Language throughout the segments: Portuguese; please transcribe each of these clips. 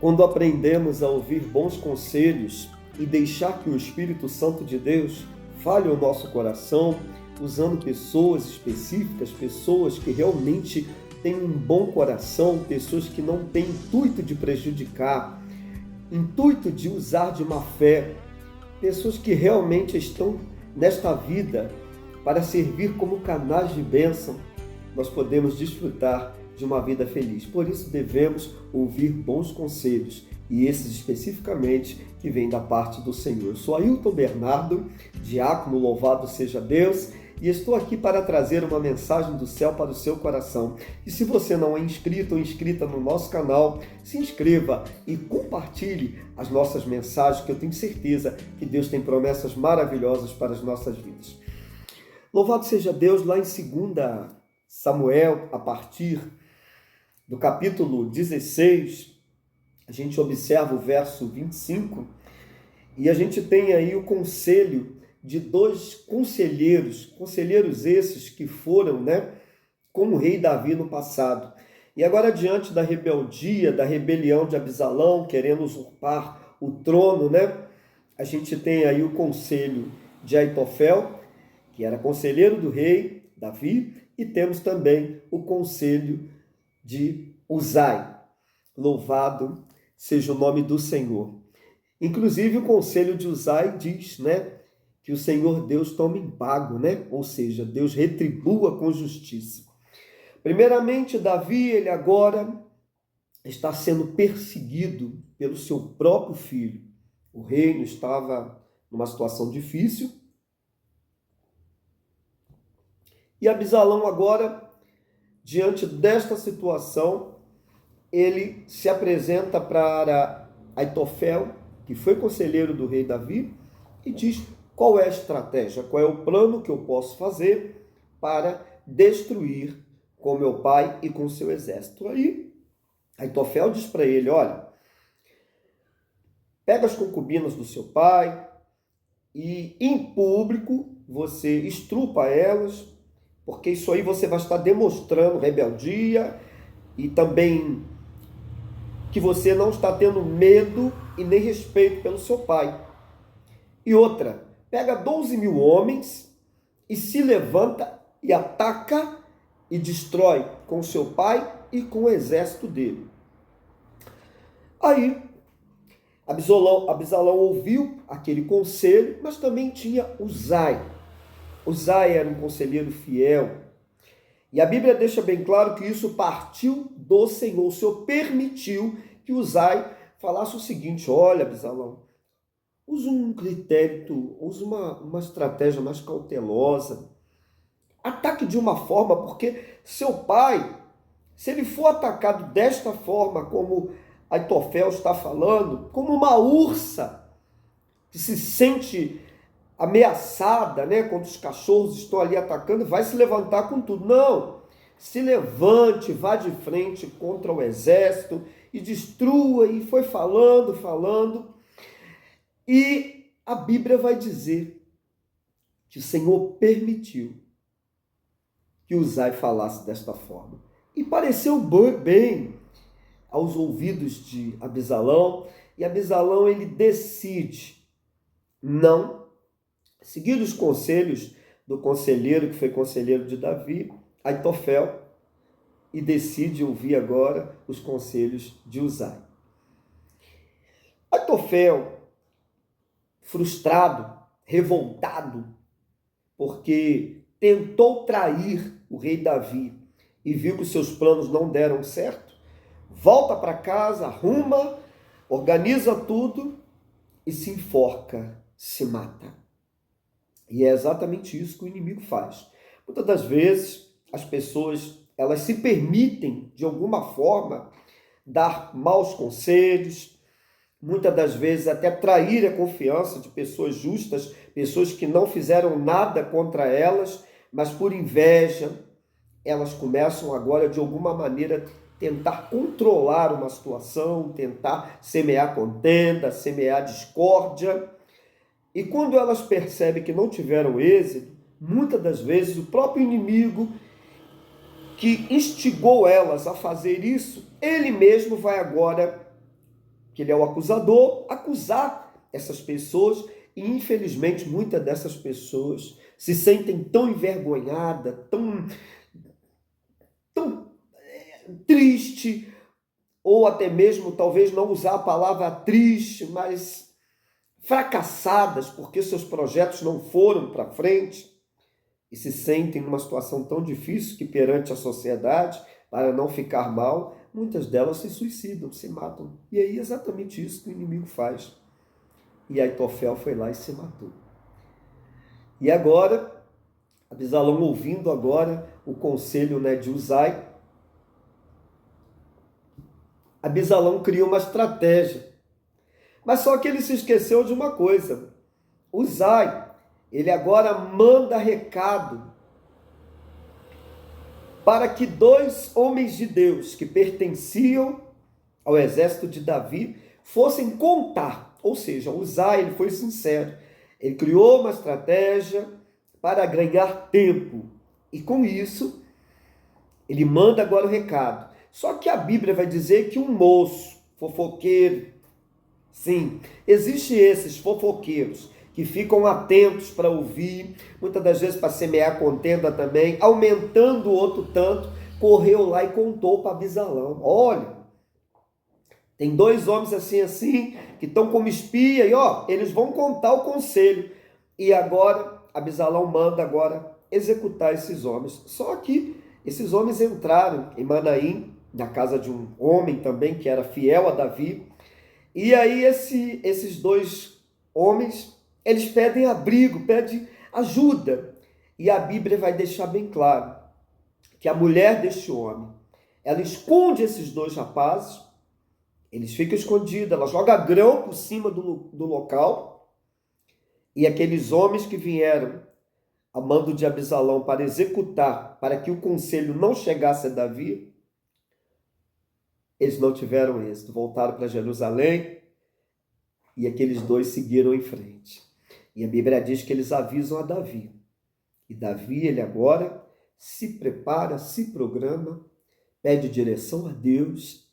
Quando aprendemos a ouvir bons conselhos e deixar que o Espírito Santo de Deus fale ao nosso coração, usando pessoas específicas, pessoas que realmente têm um bom coração, pessoas que não têm intuito de prejudicar, intuito de usar de má fé, pessoas que realmente estão nesta vida para servir como canais de bênção, nós podemos desfrutar de uma vida feliz. Por isso devemos ouvir bons conselhos, e esses especificamente que vêm da parte do Senhor. Eu sou Ailton Bernardo, diácono, louvado seja Deus, e estou aqui para trazer uma mensagem do céu para o seu coração. E se você não é inscrito ou inscrita no nosso canal, se inscreva e compartilhe as nossas mensagens, que eu tenho certeza que Deus tem promessas maravilhosas para as nossas vidas. Louvado seja Deus, lá em 2 Samuel, a partir do capítulo 16, a gente observa o verso 25, e a gente tem aí o conselho de dois conselheiros esses que foram, com o rei Davi no passado. E agora, diante da rebeldia, da rebelião de Absalão, querendo usurpar o trono, a gente tem aí o conselho de Aitofel, que era conselheiro do rei Davi, e temos também o conselho de Uzai. Louvado seja o nome do Senhor. Inclusive, o conselho de Uzai diz, que o Senhor Deus tome em pago, ou seja, Deus retribua com justiça. Primeiramente, Davi, ele agora está sendo perseguido pelo seu próprio filho. O reino estava numa situação difícil, e Absalão agora, diante desta situação, ele se apresenta para Aitofel, que foi conselheiro do rei Davi, e diz qual é a estratégia, qual é o plano que eu posso fazer para destruir com meu pai e com seu exército. Aí, Aitofel diz para ele, olha, pega as concubinas do seu pai e em público você estrupa elas, porque isso aí você vai estar demonstrando rebeldia e também que você não está tendo medo e nem respeito pelo seu pai. E outra, pega 12.000 homens e se levanta e ataca e destrói com seu pai e com o exército dele. Aí, Absalão ouviu aquele conselho, mas também tinha Uzai. Uzai era um conselheiro fiel. E a Bíblia deixa bem claro que isso partiu do Senhor. O Senhor permitiu que Uzai falasse o seguinte, olha, Absalão, usa um critério, usa uma estratégia mais cautelosa. Ataque de uma forma, porque seu pai, se ele for atacado desta forma, como Aitofel está falando, como uma ursa que se sente ameaçada, quando os cachorros estão ali atacando, vai se levantar com tudo. Não, se levante, vá de frente contra o exército e destrua. E foi falando. E a Bíblia vai dizer que o Senhor permitiu que Uzai falasse desta forma. E pareceu bem aos ouvidos de Absalão, e Absalão ele decide não seguir os conselhos do conselheiro que foi conselheiro de Davi, Aitofel, e decide ouvir agora os conselhos de Uzai. Aitofel, frustrado, revoltado, porque tentou trair o rei Davi e viu que os seus planos não deram certo, volta para casa, arruma, organiza tudo e se enforca, se mata. E é exatamente isso que o inimigo faz. Muitas das vezes, as pessoas, elas se permitem, de alguma forma, dar maus conselhos, muitas das vezes até trair a confiança de pessoas justas, pessoas que não fizeram nada contra elas, mas por inveja, elas começam agora, de alguma maneira, tentar controlar uma situação, tentar semear contenda, semear discórdia. E quando elas percebem que não tiveram êxito, muitas das vezes o próprio inimigo que instigou elas a fazer isso, ele mesmo vai agora que ele é o acusador, acusar essas pessoas. E, infelizmente, muitas dessas pessoas se sentem tão envergonhadas, tão triste, ou até mesmo, talvez não usar a palavra triste, mas fracassadas, porque seus projetos não foram para frente, e se sentem numa situação tão difícil que perante a sociedade, para não ficar mal, muitas delas se suicidam, se matam. E aí é exatamente isso que o inimigo faz. E Aitofel foi lá e se matou. E agora, Absalão, ouvindo agora o conselho, de Uzai, Absalão cria uma estratégia. Mas só que ele se esqueceu de uma coisa. Uzai, ele agora manda recado para que 2 homens de Deus que pertenciam ao exército de Davi fossem contar. Ou seja, Uzai, ele foi sincero. Ele criou uma estratégia para ganhar tempo. E com isso, ele manda agora o recado. Só que a Bíblia vai dizer que um moço, fofoqueiro, sim, existem esses fofoqueiros que ficam atentos para ouvir, muitas das vezes para semear contenda também, aumentando o outro tanto, correu lá e contou para Absalão. Olha, tem 2 homens assim, que estão como espia, e eles vão contar o conselho. E agora, Absalão manda agora executar esses homens. Só que esses homens entraram em Manaim, na casa de um homem também, que era fiel a Davi. E aí esses 2 homens, eles pedem abrigo, pedem ajuda. E a Bíblia vai deixar bem claro que a mulher deste homem, ela esconde esses 2 rapazes, eles ficam escondidos, ela joga grão por cima do local, e aqueles homens que vieram a mando de Absalão para executar, para que o conselho não chegasse a Davi, eles não tiveram êxito, voltaram para Jerusalém e aqueles 2 seguiram em frente. E a Bíblia diz que eles avisam a Davi. E Davi, ele agora se prepara, se programa, pede direção a Deus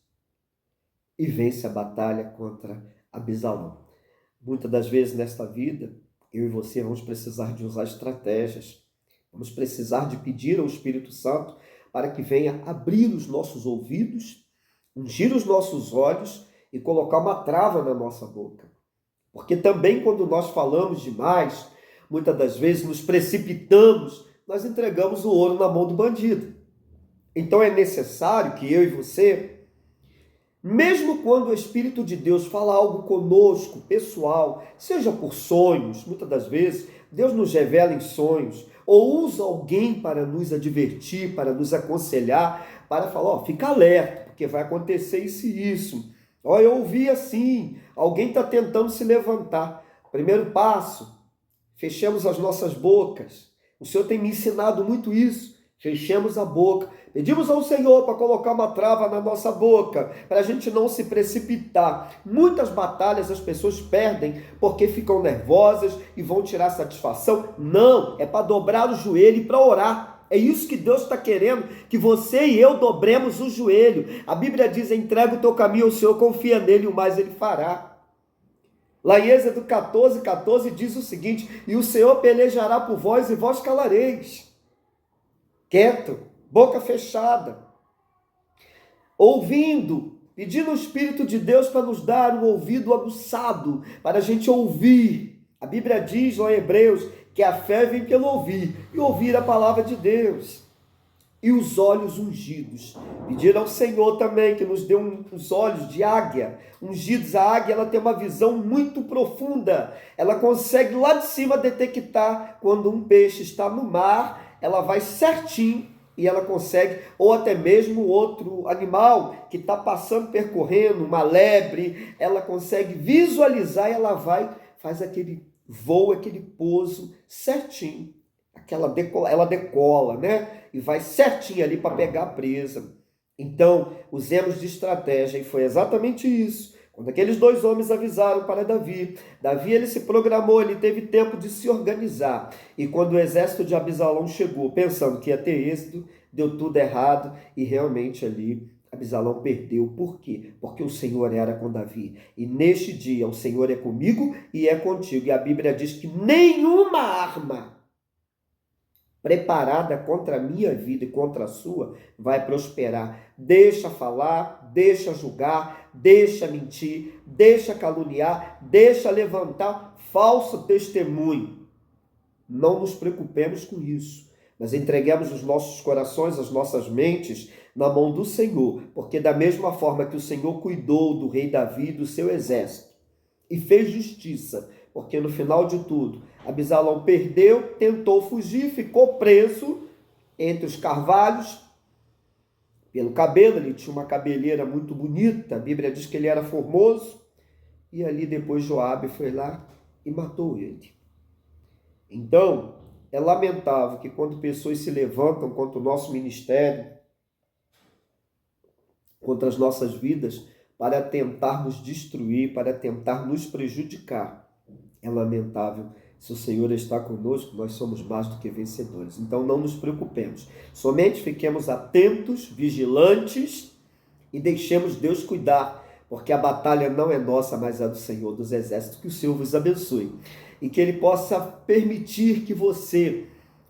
e vence a batalha contra Absalão. Muitas das vezes nesta vida, eu e você vamos precisar de usar estratégias, vamos precisar de pedir ao Espírito Santo para que venha abrir os nossos ouvidos, ungir os nossos olhos e colocar uma trava na nossa boca. Porque também quando nós falamos demais, muitas das vezes nos precipitamos, nós entregamos o ouro na mão do bandido. Então é necessário que eu e você, mesmo quando o Espírito de Deus fala algo conosco, pessoal, seja por sonhos, muitas das vezes Deus nos revela em sonhos, ou usa alguém para nos advertir, para nos aconselhar, para falar, fica alerta, porque vai acontecer isso e isso. Eu ouvi assim, alguém está tentando se levantar. Primeiro passo, fechemos as nossas bocas. O Senhor tem me ensinado muito isso. Fechemos a boca. Pedimos ao Senhor para colocar uma trava na nossa boca, para a gente não se precipitar. Muitas batalhas as pessoas perdem porque ficam nervosas e vão tirar satisfação. Não, é para dobrar o joelho e para orar. É isso que Deus está querendo, que você e eu dobremos o joelho. A Bíblia diz, entrega o teu caminho ao Senhor, confia nele e o mais ele fará. Lá em Êxodo 14 diz o seguinte, e o Senhor pelejará por vós e vós calareis. Quieto, boca fechada, ouvindo, pedindo ao Espírito de Deus para nos dar um ouvido aguçado, para a gente ouvir. A Bíblia diz lá em Hebreus que a fé vem pelo ouvir, e ouvir a palavra de Deus. E os olhos ungidos. Pedir ao Senhor também que nos dê os olhos de águia, ungidos. A águia, ela tem uma visão muito profunda. Ela consegue lá de cima detectar quando um peixe está no mar, ela vai certinho e ela consegue, ou até mesmo outro animal que está passando, percorrendo, uma lebre, ela consegue visualizar e ela vai, faz aquele voo, aquele pouso certinho. Ela decola, e vai certinho ali para pegar a presa. Então, usemos de estratégia, e foi exatamente isso. Quando aqueles 2 homens avisaram para Davi, ele se programou, ele teve tempo de se organizar. E quando o exército de Absalão chegou, pensando que ia ter êxito, deu tudo errado, e realmente ali Absalão perdeu. Por quê? Porque o Senhor era com Davi. E neste dia o Senhor é comigo e é contigo. E a Bíblia diz que nenhuma arma preparada contra a minha vida e contra a sua vai prosperar. Deixa falar, deixa julgar, deixa mentir, deixa caluniar, deixa levantar falso testemunho. Não nos preocupemos com isso, mas entreguemos os nossos corações, as nossas mentes na mão do Senhor, porque da mesma forma que o Senhor cuidou do rei Davi e do seu exército e fez justiça, porque no final de tudo, Absalão perdeu, tentou fugir, ficou preso entre os carvalhos, pelo cabelo, ele tinha uma cabeleira muito bonita, a Bíblia diz que ele era formoso, e ali depois Joabe foi lá e matou ele. Então, é lamentável que quando pessoas se levantam contra o nosso ministério, contra as nossas vidas, para tentar nos destruir, para tentar nos prejudicar. É lamentável. Se o Senhor está conosco, nós somos mais do que vencedores. Então não nos preocupemos. Somente fiquemos atentos, vigilantes e deixemos Deus cuidar, porque a batalha não é nossa, mas é do Senhor dos Exércitos. Que o Senhor vos abençoe e que Ele possa permitir que você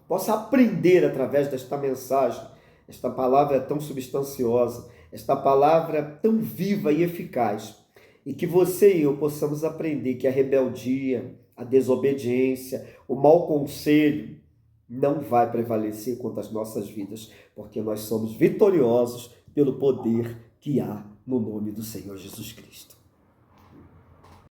possa aprender através desta mensagem. Esta palavra é tão substanciosa, esta palavra tão viva e eficaz, e que você e eu possamos aprender que a rebeldia, a desobediência, o mau conselho não vai prevalecer contra as nossas vidas, porque nós somos vitoriosos pelo poder que há no nome do Senhor Jesus Cristo.